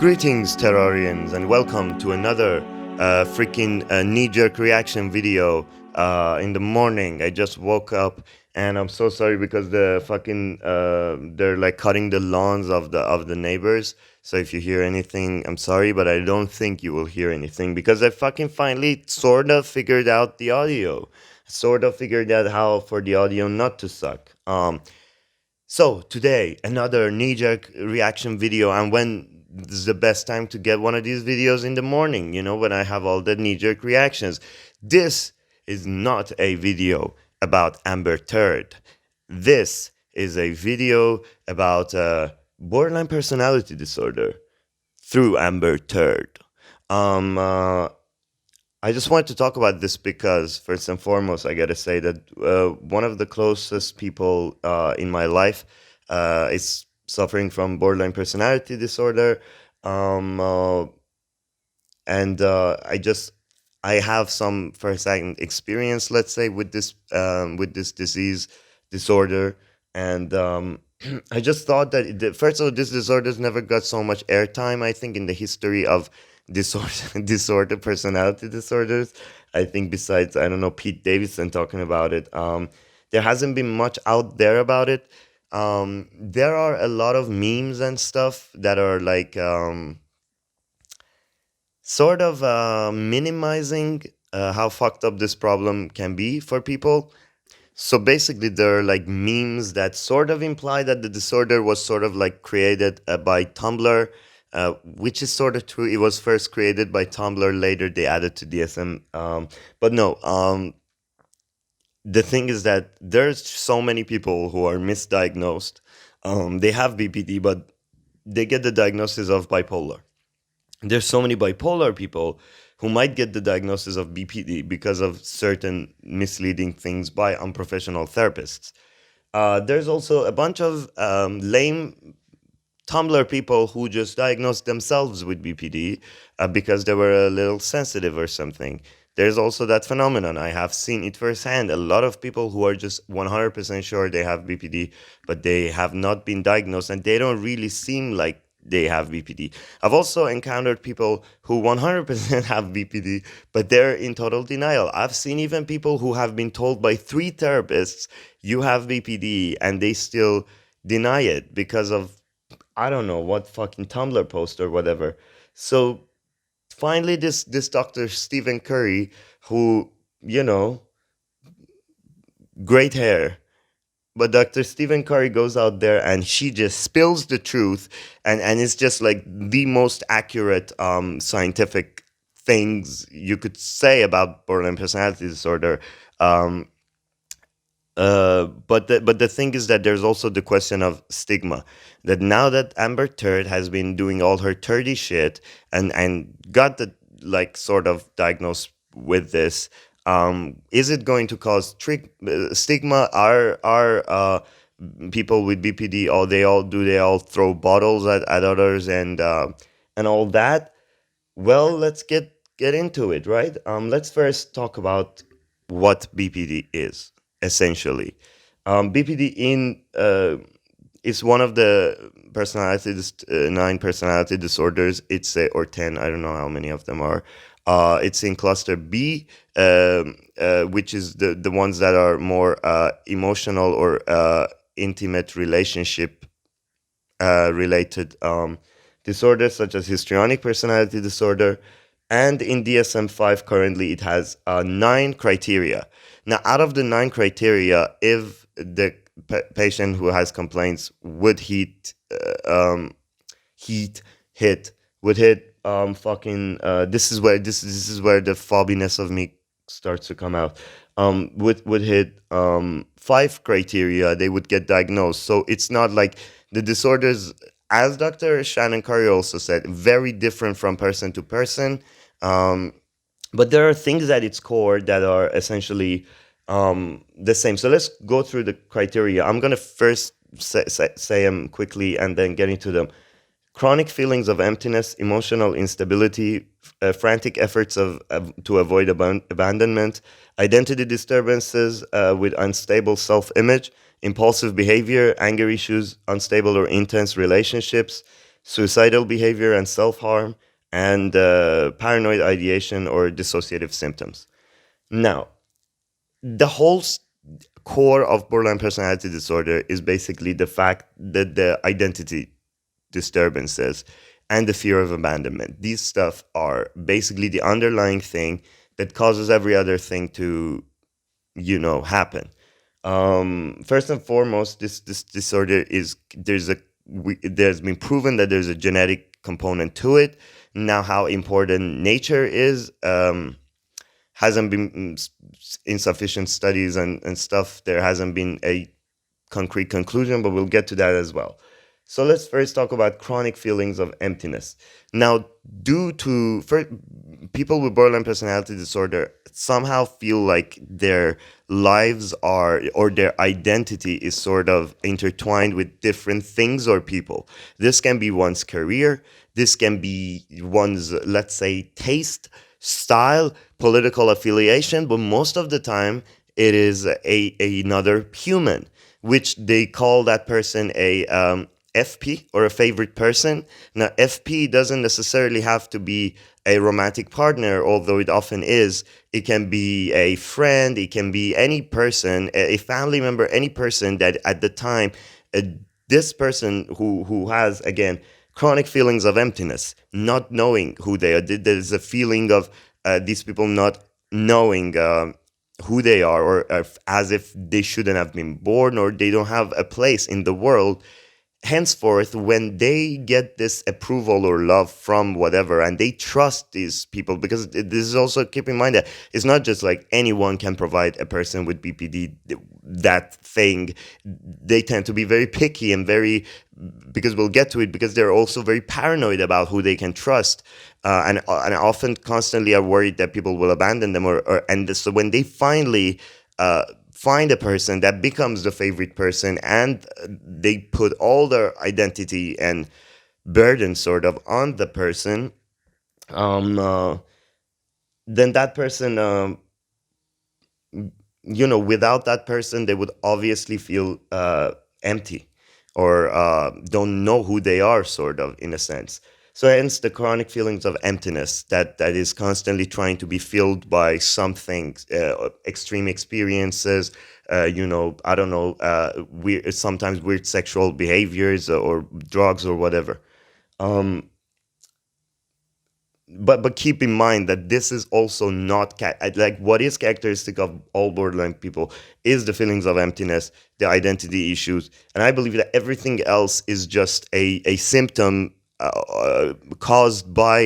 Greetings, Terrarians, and welcome to another freaking knee-jerk reaction video in the morning. I just woke up and I'm so sorry because the fucking they're like cutting the lawns of the neighbors. So if you hear anything, I'm sorry, but I don't think you will hear anything because I fucking finally sort of figured out the audio. Sort of figured out how for the audio not to suck. So today, another knee-jerk reaction video, and when this is the best time to get one of these videos in the morning, you know, when I have all the knee-jerk reactions. This is not a video about Amber Turd. This is a video about borderline personality disorder through Amber Turd. I just wanted to talk about this because, first and foremost, I gotta say that one of the closest people in my life is suffering from borderline personality disorder, and I have some first-hand experience, let's say, with this disorder, and I just thought that first of all, this disorder never got so much airtime, I think, in the history of disorder personality disorders. I think besides, I don't know, Pete Davidson talking about it, there hasn't been much out there about it. There are a lot of memes and stuff that are like sort of minimizing how fucked up this problem can be for people. So basically, there are like memes that sort of imply that the disorder was sort of like created by Tumblr, which is sort of true. It was first created by Tumblr, later they added to DSM. But no, the thing is that there's so many people who are misdiagnosed. They have BPD, but they get the diagnosis of bipolar. There's so many bipolar people who might get the diagnosis of BPD because of certain misleading things by unprofessional therapists. There's also a bunch of lame Tumblr people who just diagnosed themselves with BPD because they were a little sensitive or something. There's also that phenomenon. I have seen it firsthand. A lot of people who are just 100% sure they have BPD, but they have not been diagnosed and they don't really seem like they have BPD. I've also encountered people who 100% have BPD, but they're in total denial. I've seen even people who have been told by 3 therapists, you have BPD, and they still deny it because of, I don't know, what fucking Tumblr post or whatever. So finally, this Dr. Stephen Curry, who, you know, great hair, but Dr. Stephen Curry goes out there and she just spills the truth, and it's just like the most accurate scientific things you could say about borderline personality disorder. But the thing is that there's also the question of stigma. That now that Amber Turd has been doing all her turdy shit and got the like sort of diagnosed with this, is it going to cause stigma? Are people with BPD, they all throw bottles at others and all that? Well, let's get into it, right? Let's first talk about what BPD is, essentially. BPD is one of the 9 personality disorders. It's or 10, I don't know how many of them are. It's in cluster B, which is the ones that are more emotional or intimate relationship related disorders, such as histrionic personality disorder. And in DSM-5 currently it has 9 criteria. Now, out of the 9 criteria, if the patient who has complaints would hit this is where the fobbiness of me starts to come out. Would hit 5 criteria, they would get diagnosed. So it's not like the disorders as Dr. Shannon Curry also said, very different from person to person. Um, but there are things at its core that are essentially the same. So let's go through the criteria. I'm going to first say them quickly and then get into them. Chronic feelings of emptiness, emotional instability, frantic efforts to avoid abandonment, identity disturbances with unstable self image, impulsive behavior, anger issues, unstable or intense relationships, suicidal behavior and self harm, and paranoid ideation or dissociative symptoms. Now, the whole core of borderline personality disorder is basically the fact that the identity disturbances and the fear of abandonment. These stuff are basically the underlying thing that causes every other thing to, happen. First and foremost, this disorder is there's been proven that there's a genetic component to it. Now, how important nature is hasn't been insufficient studies and stuff. There hasn't been a concrete conclusion, but we'll get to that as well. So let's first talk about chronic feelings of emptiness. Now, due to people with borderline personality disorder somehow feel like their lives are or their identity is sort of intertwined with different things or people. This can be one's career, this can be one's, let's say, taste, style, political affiliation, but most of the time it is another human, which they call that person a FP or a favorite person. Now, FP doesn't necessarily have to be a romantic partner, although it often is. It can be a friend, it can be any person, a family member, any person that at the time, uh, this person who has, again, chronic feelings of emptiness, not knowing who they are. There's a feeling of these people not knowing who they are, or as if they shouldn't have been born, or they don't have a place in the world. Henceforth, when they get this approval or love from whatever, and they trust these people, because this is also, keep in mind that it's not just like anyone can provide a person with BPD that thing. They tend to be very picky and very, because we'll get to it, because they're also very paranoid about who they can trust, and often constantly are worried that people will abandon them, and so when they finally find a person that becomes the favorite person, and they put all their identity and burden sort of on the person, um, uh, then that person, without that person, they would obviously feel empty, or don't know who they are, sort of, in a sense. So hence the chronic feelings of emptiness that is constantly trying to be filled by something, extreme experiences, I don't know, weird, sometimes weird sexual behaviors, or drugs or whatever. Um, but keep in mind that this is also not like what is characteristic of all borderline people is the feelings of emptiness, the identity issues, and I believe that everything else is just a symptom caused by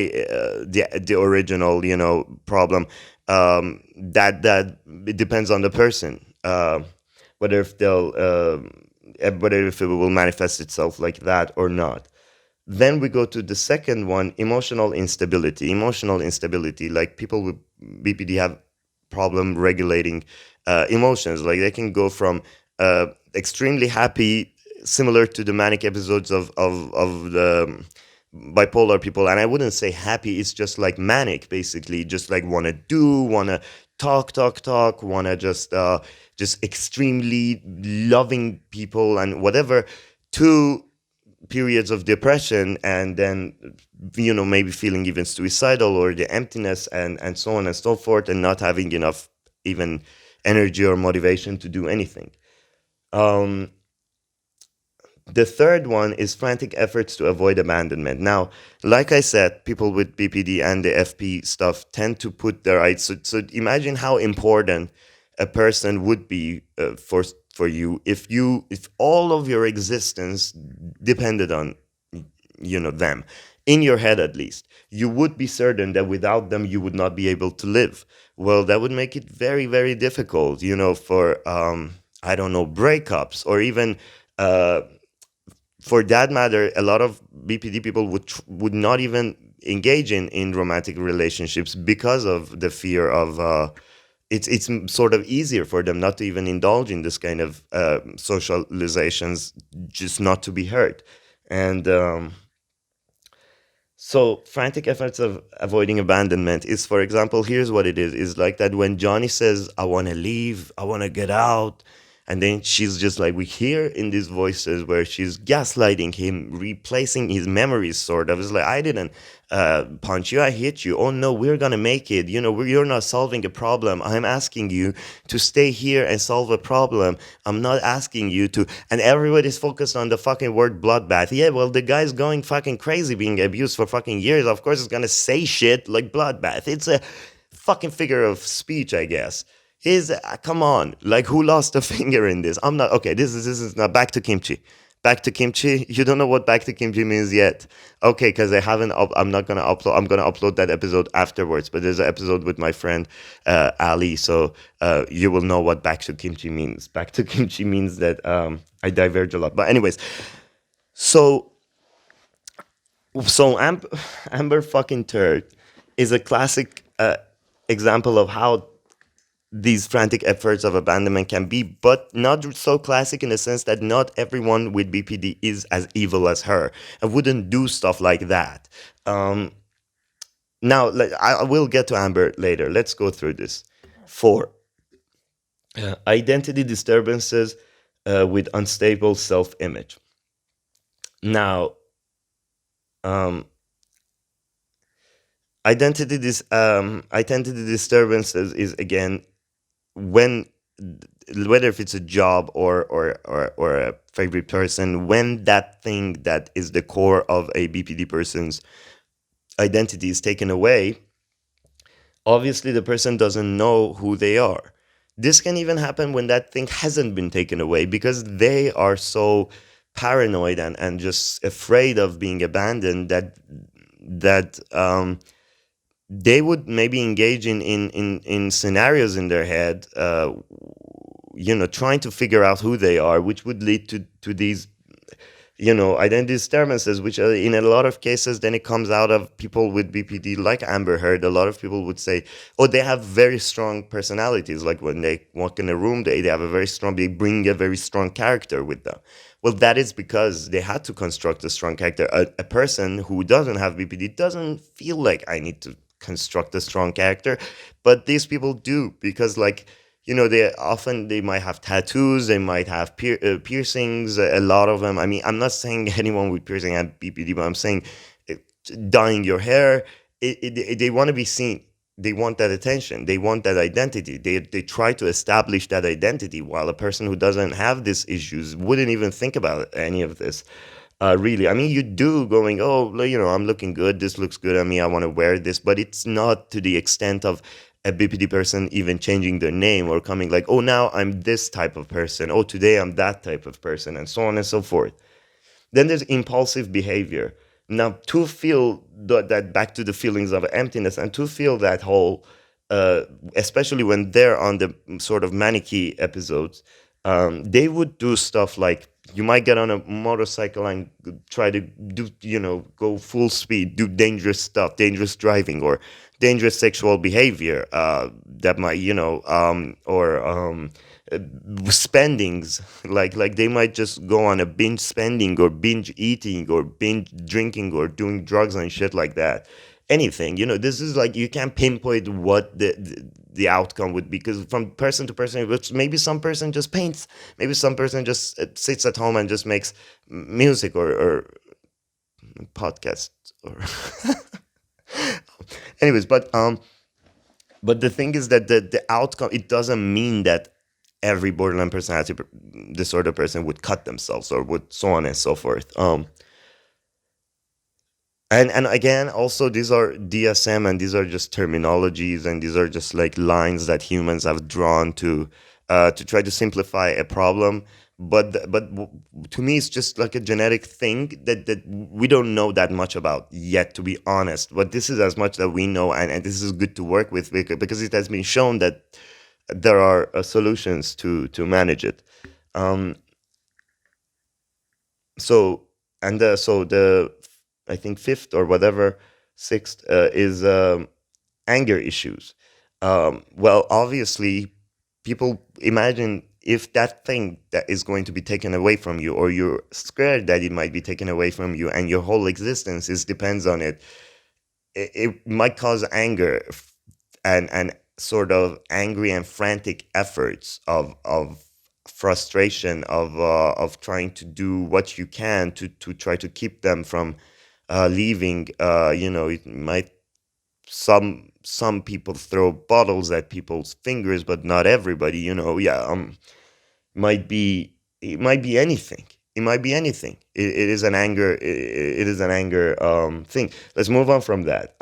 the original, problem. That it depends on the person, whether if whether if it will manifest itself like that or not. Then we go to the second one, emotional instability. Emotional instability, like people with BPD have problem regulating emotions. Like they can go from extremely happy, similar to the manic episodes of the bipolar people. And I wouldn't say happy, it's just like manic, basically. Just like want to talk, want to just extremely loving people and whatever, to periods of depression, and then maybe feeling even suicidal, or the emptiness, and so on and so forth, and not having enough even energy or motivation to do anything. um the third one is frantic efforts to avoid abandonment. Now, like I said, people with BPD and the FP stuff tend to put their eyes. So imagine how important a person would be for you if all of your existence depended on them. In your head, at least, you would be certain that without them you would not be able to live. Well, that would make it very, very difficult, for I don't know, breakups, or even uh for that matter, a lot of BPD people would not even engage in romantic relationships because of the fear of it's sort of easier for them not to even indulge in this kind of socializations, just not to be hurt. And so frantic efforts of avoiding abandonment is, for example, here's what it is like that when Johnny says, I want to leave, I want to get out, and then she's just like, we hear in these voices where she's gaslighting him, replacing his memories, sort of. It's like, I didn't punch you, I hit you. Oh no, we're gonna make it. You're not solving a problem. I'm asking you to stay here and solve a problem. I'm not asking you to. And everybody's focused on the fucking word bloodbath. Yeah, well, the guy's going fucking crazy, being abused for fucking years. Of course, it's gonna say shit like bloodbath. It's a fucking figure of speech, I guess. Come on, like, who lost a finger in this? I'm not okay. This is not back to kimchi. Back to kimchi. You don't know what back to kimchi means yet. Okay, because I haven't. I'm not gonna upload. I'm gonna upload that episode afterwards. But there's an episode with my friend Ali, so you will know what back to kimchi means. Back to kimchi means that I diverge a lot. But anyways, so Amber fucking Turd is a classic example of how these frantic efforts of abandonment can be, but not so classic in the sense that not everyone with BPD is as evil as her and wouldn't do stuff like that. Um, Now, I will get to Amber later. Let's go through this. Four, identity disturbances with unstable self image. Now, um, identity disturbances is, again, when, whether if it's a job or a favorite person, when that thing that is the core of a BPD person's identity is taken away, obviously the person doesn't know who they are. This can even happen when that thing hasn't been taken away, because they are so paranoid and just afraid of being abandoned that they would maybe engage in scenarios in their head, trying to figure out who they are, which would lead to these, identity disturbances, which in a lot of cases, then it comes out of people with BPD, like Amber Heard. A lot of people would say, oh, they have very strong personalities. Like when they walk in a room, they have a very strong, they bring a very strong character with them. Well, that is because they had to construct a strong character. A person who doesn't have BPD doesn't feel like, I need to construct a strong character, but these people do, because, like, they might have tattoos, they might have piercings, a lot of them. I mean, I'm not saying anyone with piercing have BPD, but I'm saying uh, dyeing your hair, they want to be seen. They want that attention. They want that identity. They try to establish that identity, while a person who doesn't have these issues wouldn't even think about any of this. Really, I mean, you do going, oh, I'm looking good. This looks good on me. I want to wear this, but it's not to the extent of a BPD person even changing their name or coming like, oh, now I'm this type of person. Oh, today I'm that type of person, and so on and so forth. Then there's impulsive behavior. Now, to feel that, back to the feelings of emptiness, and to feel that whole, especially when they're on the sort of manicky episodes, they would do stuff like, you might get on a motorcycle and try to do, go full speed, do dangerous stuff, dangerous driving, or dangerous sexual behavior, that might, or spendings, like they might just go on a binge spending or binge eating or binge drinking or doing drugs and shit like that. Anything, this is like, you can't pinpoint what the outcome would be, because from person to person, which maybe some person just paints, maybe some person just sits at home and just makes music or podcasts or anyways. But the thing is that the outcome, it doesn't mean that every borderline personality disorder person would cut themselves or would so on and so forth. And again, also, these are DSM, and these are just terminologies, and these are just like lines that humans have drawn to try to simplify a problem. To me, it's just like a genetic thing that we don't know that much about yet, to be honest. But this is as much that we know, and this is good to work with, because it has been shown that there are solutions to manage it. Um, so and so the I think fifth or whatever sixth is anger issues. Well, obviously, people imagine if that thing that is going to be taken away from you, or you're scared that it might be taken away from you, and your whole existence is depends on it. It might cause anger and sort of angry and frantic efforts of frustration of trying to do what you can to try to keep them from leaving. It might some people throw bottles at people's fingers, but not everybody. Yeah. Might be it might be anything. It might be anything. It is an anger. It is an anger thing. Let's move on from that.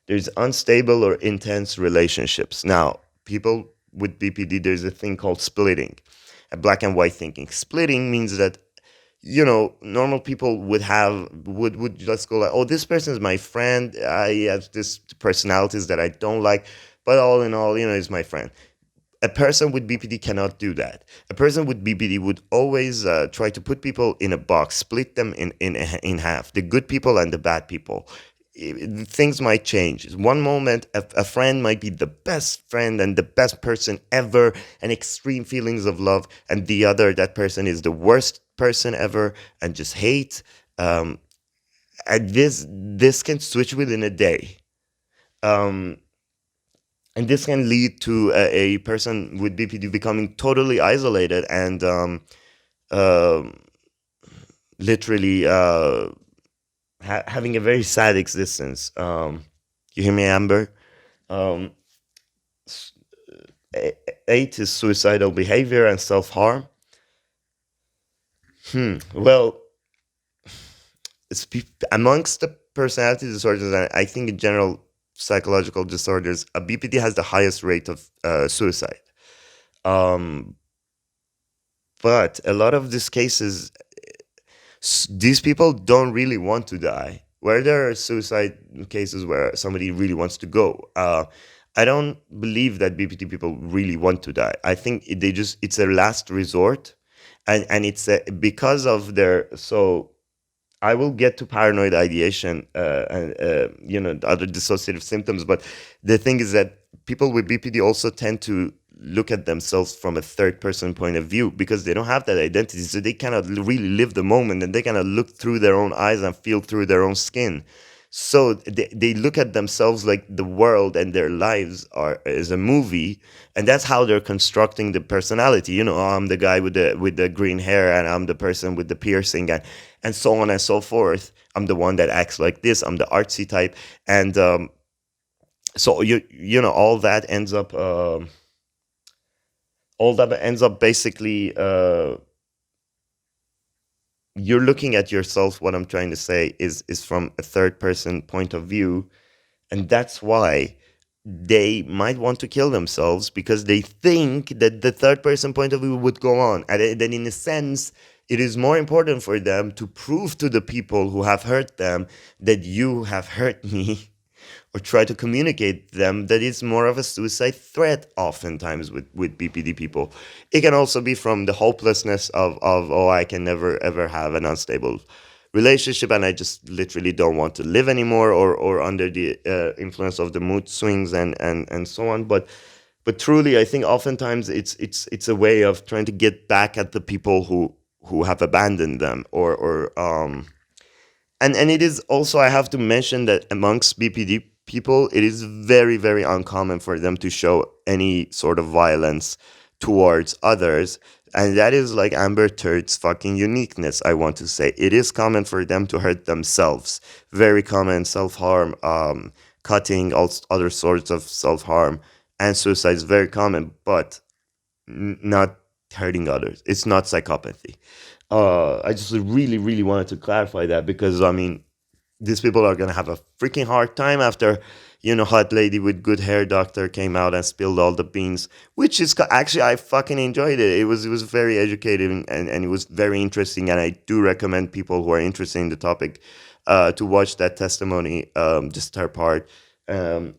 There's unstable or intense relationships. Now, people with BPD, there's a thing called splitting, a black and white thinking. Splitting means that normal people would just go like, oh, this person is my friend. I have this personalities that I don't like, but all in all, is my friend. A person with BPD cannot do that. A person with BPD would always try to put people in a box, split them in half, the good people and the bad people. Things might change. One moment, a friend might be the best friend and the best person ever, and extreme feelings of love, and the other, that person is the worst person ever and just hate. And this can switch within a day. Um, and this can lead to a person with BPD becoming totally isolated and um literally having a very sad existence. You hear me, Amber? Um, s- 8 is suicidal behavior and self harm. Well, amongst the personality disorders, and I think in general psychological disorders, a BPD has the highest rate of suicide. Um, but a lot of these cases, these people don't really want to die. Where there are suicide cases where somebody really wants to go, I don't believe that BPT people really want to die. I think it's a last resort, and it's because of their so. I will get to paranoid ideation and other dissociative symptoms, but the thing is that people with BPD also tend to look at themselves from a third person point of view because they don't have that identity, so they cannot really live the moment, and they cannot look through their own eyes and feel through their own skin. So they look at themselves like the world and their lives are is a movie, and that's how they're constructing the personality. Oh, I'm the guy with the green hair, and I'm the person with the piercing, and so on and so forth. I'm the one that acts like this. I'm the artsy type, and so all that ends up basically you're looking at yourself. What I'm trying to say is from a third person point of view, and that's why they might want to kill themselves because they think that the third person point of view would go on. And then, in a sense, it is more important for them to prove to the people who have hurt them that you have hurt me, or try to communicate them that it's more of a suicide threat oftentimes with BPD people. It can also be from the hopelessness of oh, I can never ever have an unstable relationship, and I just literally don't want to live anymore, or under the influence of the mood swings and so on. But truly, I think oftentimes it's a way of trying to get back at the people who have abandoned them, or and it is also, I have to mention that amongst BPD people, it is very, very uncommon for them to show any sort of violence towards others. And that is like Amber Turd's fucking uniqueness, I want to say. It is common for them to hurt themselves. Very common, self harm, cutting, all other sorts of self harm, and suicide is very common, but not hurting others. It's not psychopathy. I just really, really wanted to clarify that because I mean, these people are gonna have a freaking hard time after, hot lady with good hair doctor came out and spilled all the beans, which is actually, I fucking enjoyed it. It was very educative, and it was very interesting, and I do recommend people who are interested in the topic to watch that testimony, just her part. Um,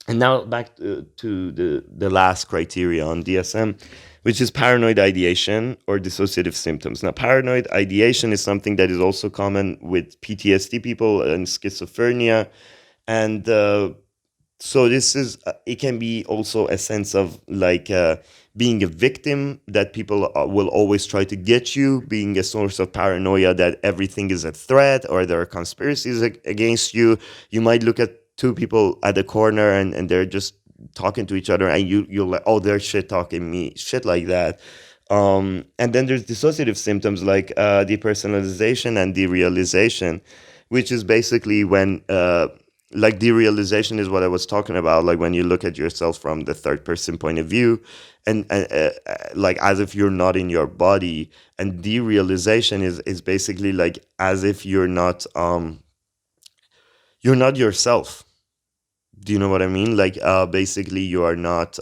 And now back to the last criteria on DSM, which is paranoid ideation or dissociative symptoms. Now, paranoid ideation is something that is also common with PTSD people and schizophrenia. And so this is it can be also a sense of like being a victim, that people will always try to get you, being a source of paranoia that everything is a threat or there are conspiracies against you. You might look at two people at the corner and they're just talking to each other, and you're like, oh, they're shit talking me, shit like that. And then there's dissociative symptoms like depersonalization and derealization, which is basically when like derealization is what I was talking about, like when you look at yourself from the third person point of view, and like as if you're not in your body. And derealization is basically like as if you're not yourself. Do you know what I mean? Like basically you are not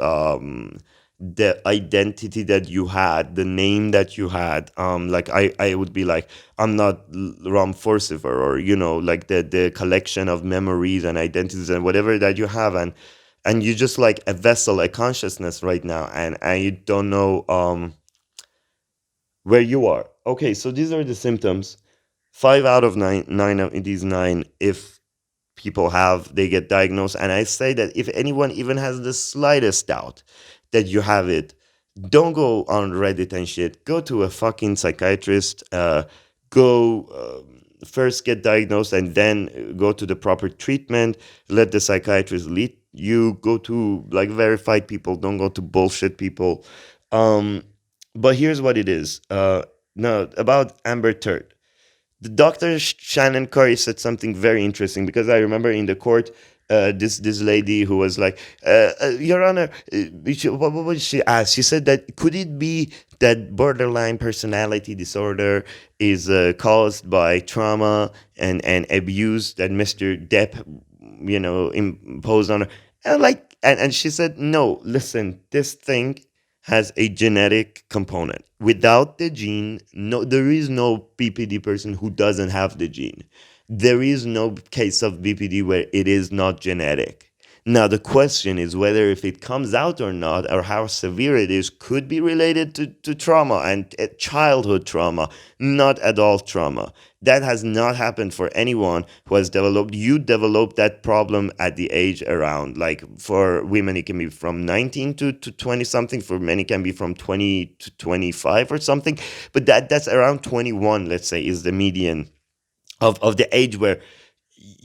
the identity that you had, the name that you had. Like I would be like, I'm not Ram Forcifer, or like the collection of memories and identities and whatever that you have, and you just like a vessel, a consciousness right now, and you don't know where you are. Okay, so these are the symptoms. 5 out of 9, nine of these nine, if people have, they get diagnosed. And I say that if anyone even has the slightest doubt that you have it, don't go on Reddit and shit. Go to a fucking psychiatrist. Go first get diagnosed and then go to the proper treatment. Let the psychiatrist lead you. Go to like verified people. Don't go to bullshit people. Um, but here's what it is. No, about Amber Turd. The doctor Shannon Curry said something very interesting, because I remember in the court, this lady who was like, Your Honor, what she asked? She said that could it be that borderline personality disorder is caused by trauma and abuse that Mr. Depp, imposed on her? And she said, no, listen, this thing has a genetic component. Without the gene, no, there is no BPD person who doesn't have the gene. There is no case of BPD where it is not genetic. Now, the question is whether if it comes out or not, or how severe it is, could be related to trauma and childhood trauma, not adult trauma. That has not happened for anyone who has developed. You develop that problem at the age around, like for women, it can be from 19 to 20 something. For men, it can be from 20 to 25 or something. But that's around 21, let's say, is the median of the age where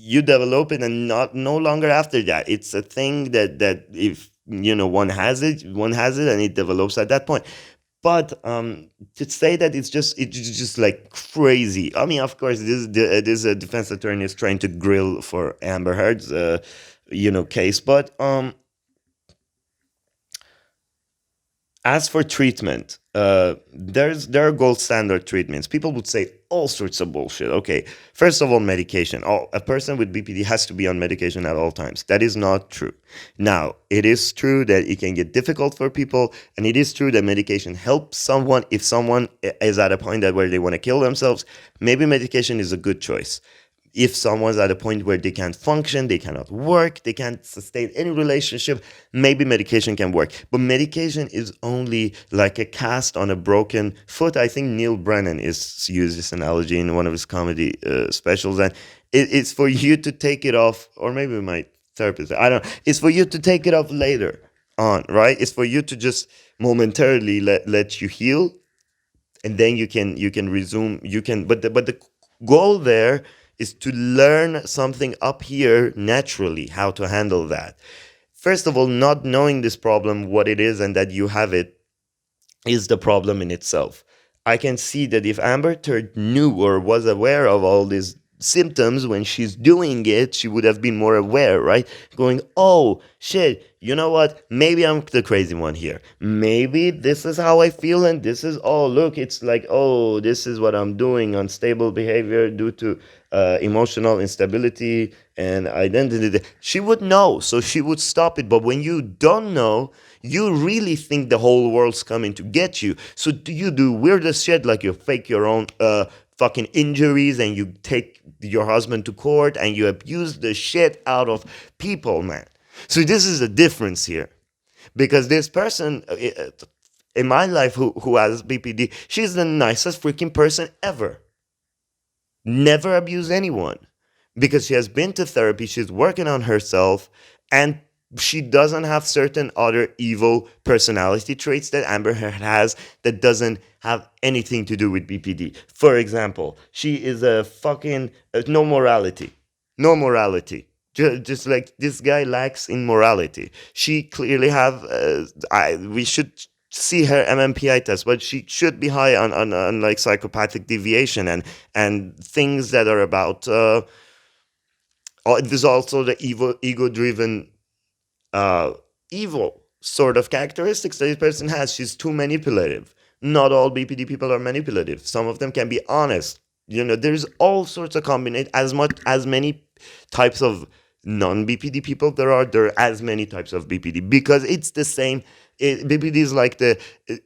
you develop it, and not no longer after that. It's a thing that if one has it and it develops at that point. But to say that it's just like crazy. I mean, of course, this defense attorney is trying to grill for Amber Heard's case. But as for treatment, there are gold standard treatments. People would say all sorts of bullshit. Okay, first of all, medication. Oh, a person with BPD has to be on medication at all times. That is not true. Now, it is true that it can get difficult for people, and it is true that medication helps someone. If someone is at a point that where they want to kill themselves, maybe medication is a good choice. If someone's at a point where they can't function, they cannot work, they can't sustain any relationship, maybe medication can work. But medication is only like a cast on a broken foot. I think Neil Brennan is used this analogy in one of his comedy specials, and it's for you to take it off, or maybe my therapist, I don't know. It's for you to take it off later on, right? It's for you to just momentarily let you heal, and then you can resume. But the goal there is to learn something up here naturally, how to handle that. First of all, not knowing this problem, what it is, and that you have it, is the problem in itself. I can see that if Amber Turd knew or was aware of all these symptoms when she's doing it, she would have been more aware, right? Going, oh shit, you know what? Maybe I'm the crazy one here. Maybe this is how I feel, and this is, oh, look, it's like, oh, this is what I'm doing, unstable behavior due to emotional instability and identity. She would know, so she would stop it. But when you don't know, you really think the whole world's coming to get you. So do you do weirdest shit, like you fake your own fucking injuries, and you take your husband to court, and you abuse the shit out of people, man. So this is the difference here, because this person in my life who has BPD, she's the nicest freaking person ever. Never abuse anyone, because she has been to therapy, she's working on herself, and she doesn't have certain other evil personality traits that Amber Heard has that doesn't have anything to do with BPD. For example, she is a fucking no morality. No morality. Just like this guy lacks in morality. She clearly have. We should see her MMPI test, but she should be high on like psychopathic deviation and things that are about. There's also the evil, ego-driven, uh, evil sort of characteristics that this person has. She's too manipulative. Not all BPD people are manipulative. Some of them can be honest. There's all sorts of combination. As many types of non-BPD people there are as many types of BPD, because it's the same. BPD is like the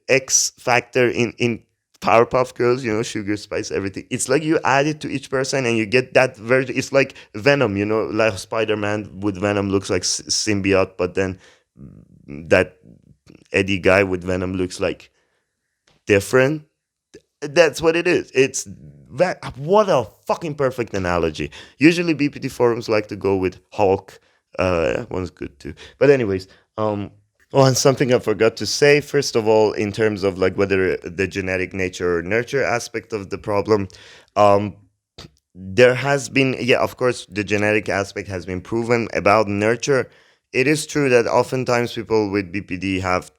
X factor in Powerpuff Girls, sugar, spice, everything. It's like you add it to each person and you get that version. It's like Venom, like Spider-Man with Venom looks like symbiote, but then that Eddie guy with Venom looks like different. That's what it is. It's that. What a fucking perfect analogy. Usually BPD forums like to go with Hulk. That one's good too. But anyways, oh, and something I forgot to say, first of all, in terms of like whether the genetic nature or nurture aspect of the problem, um, there has been, yeah, of course, the genetic aspect has been proven. About nurture, it is true that oftentimes people with BPD have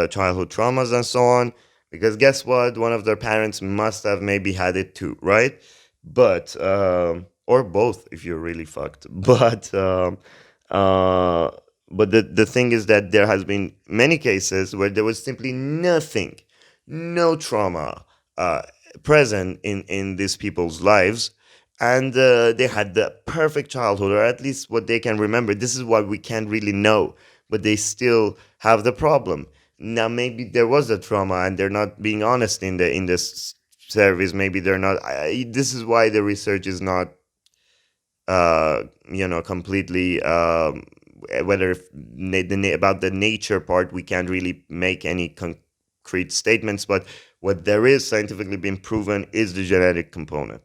childhood traumas and so on, because guess what? One of their parents must have maybe had it too, right? But, or both if you're really fucked. Uh, but the thing is that there has been many cases where there was simply nothing, no trauma present in these people's lives, and they had the perfect childhood, or at least what they can remember. This is what we can't really know, but they still have the problem. Now maybe there was a trauma and they're not being honest in this service. Maybe they're not. This is why the research is not completely, whether about the nature part, we can't really make any concrete statements, but what there is scientifically been proven is the genetic component.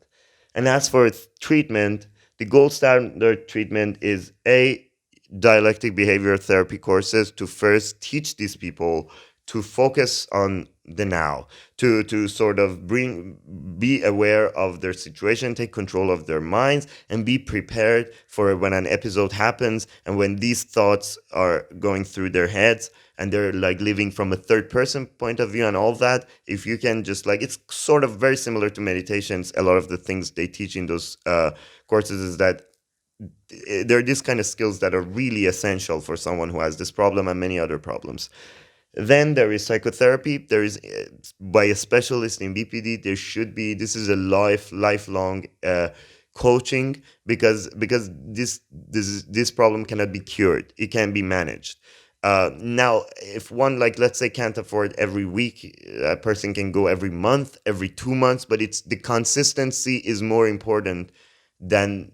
And as for treatment, the gold standard treatment is a dialectic behavior therapy courses to first teach these people to focus on the now, to sort of be aware of their situation, take control of their minds, and be prepared for when an episode happens and when these thoughts are going through their heads and they're like living from a third person point of view and all that. If you can just like, it's sort of very similar to meditations. A lot of the things they teach in those courses is that there are these kind of skills that are really essential for someone who has this problem and many other problems. Then there is psychotherapy. There is by a specialist in BPD. There should be. This is a lifelong coaching, because this problem cannot be cured. It can be managed. Now, if one, like, let's say, can't afford every week, a person can go every month, every 2 months. But it's the consistency is more important than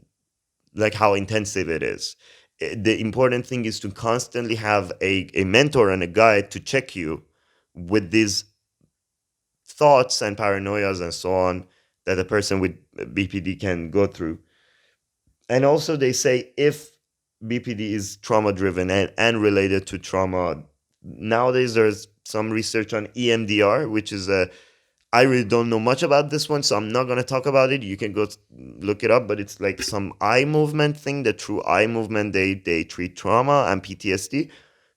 like how intensive it is. The important thing is to constantly have a mentor and a guide to check you with these thoughts and paranoias and so on that a person with BPD can go through. And also, they say if BPD is trauma driven and related to trauma, nowadays there's some research on EMDR, which is a, I really don't know much about this one, so I'm not going to talk about it. You can go look it up, but it's like some eye movement thing that through eye movement, they treat trauma and PTSD.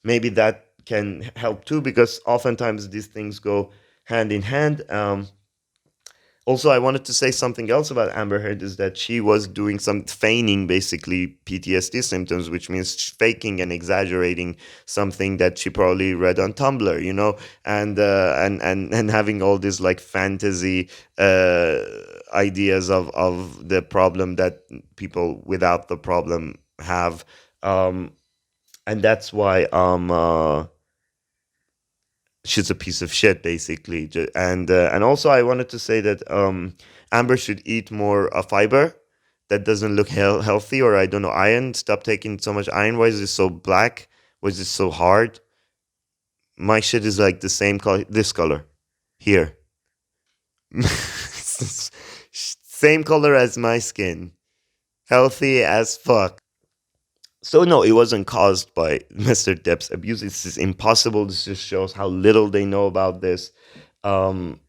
Maybe that can help too, because oftentimes these things go hand in hand. Also, I wanted to say something else about Amber Heard, is that she was doing some feigning, basically PTSD symptoms, which means faking and exaggerating something that she probably read on Tumblr, and having all these like fantasy ideas of the problem that people without the problem have, and that's why she's a piece of shit, basically. And also I wanted to say that Amber should eat more fiber, that doesn't look healthy, or I don't know, iron. Stop taking so much iron. Why is it so black? Why is it so hard? My shit is like the same color, this color here. Same color as my skin. Healthy as fuck. So no, it wasn't caused by Mr. Depp's abuse. This is impossible. This just shows how little they know about this. Um,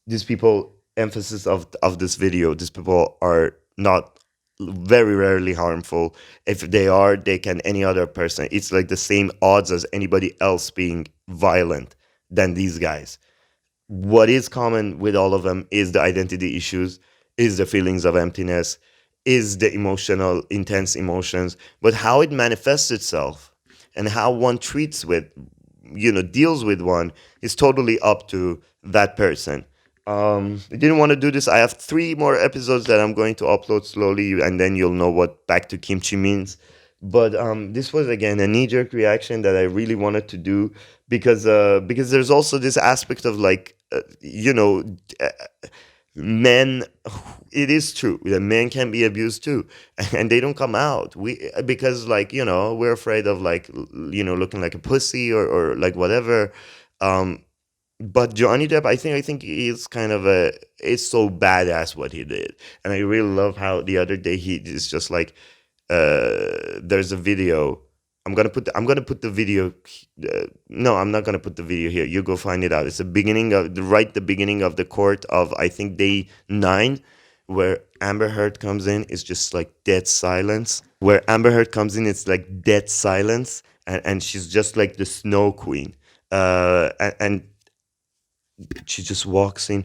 these people, emphasis of this video, these people are not, very rarely harmful. If they are, they can any other person. It's like the same odds as anybody else being violent than these guys. What is common with all of them is the identity issues, is the feelings of emptiness, is the emotional, intense emotions, but how it manifests itself and how one treats with, deals with one is totally up to that person. I didn't want to do this. I have 3 more episodes that I'm going to upload slowly, and then you'll know what back to kimchi means. But this was again a knee-jerk reaction that I really wanted to do because there's also this aspect of like uh, men. It is true that men can be abused too, and they don't come out. Because like we're afraid of like looking like a pussy or like whatever. Um, but Johnny Depp, I think he's kind of it's so badass what he did, and I really love how the other day he is just like, there's a video. I'm gonna put the video. No, I'm not gonna put the video here. You go find it out. It's the beginning of the court of I think day 9, where Amber Heard comes in. It's just like dead silence. Where Amber Heard comes in, it's like dead silence, and she's just like the Snow Queen. And she just walks in,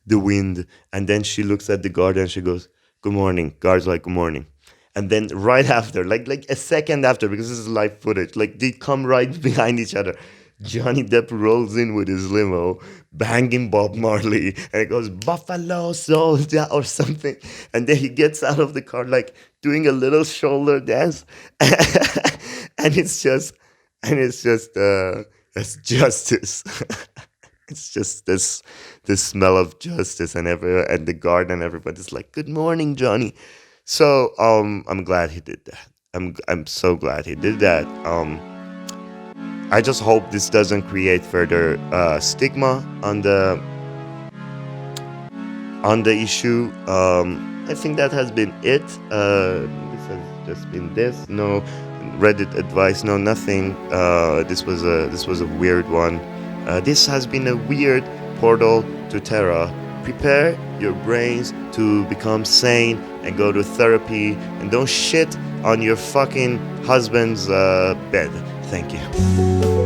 the wind, and then she looks at the guard and she goes, "Good morning." Guard's like, "Good morning." And then right after, like a second after, because this is live footage, like they come right behind each other. Johnny Depp rolls in with his limo, banging Bob Marley, and it goes "Buffalo Soldier" or something. And then he gets out of the car, like doing a little shoulder dance, and it's justice. It's just this smell of justice, and the guard and everybody's like, "Good morning, Johnny." So I'm glad he did that. I'm so glad he did that. I just hope this doesn't create further stigma on the issue. I think that has been it. This has just been this. No Reddit advice. No nothing. This was a weird one. This has been a weird portal to Terra. Prepare your brains to become sane and go to therapy, and don't shit on your fucking husband's bed. Thank you.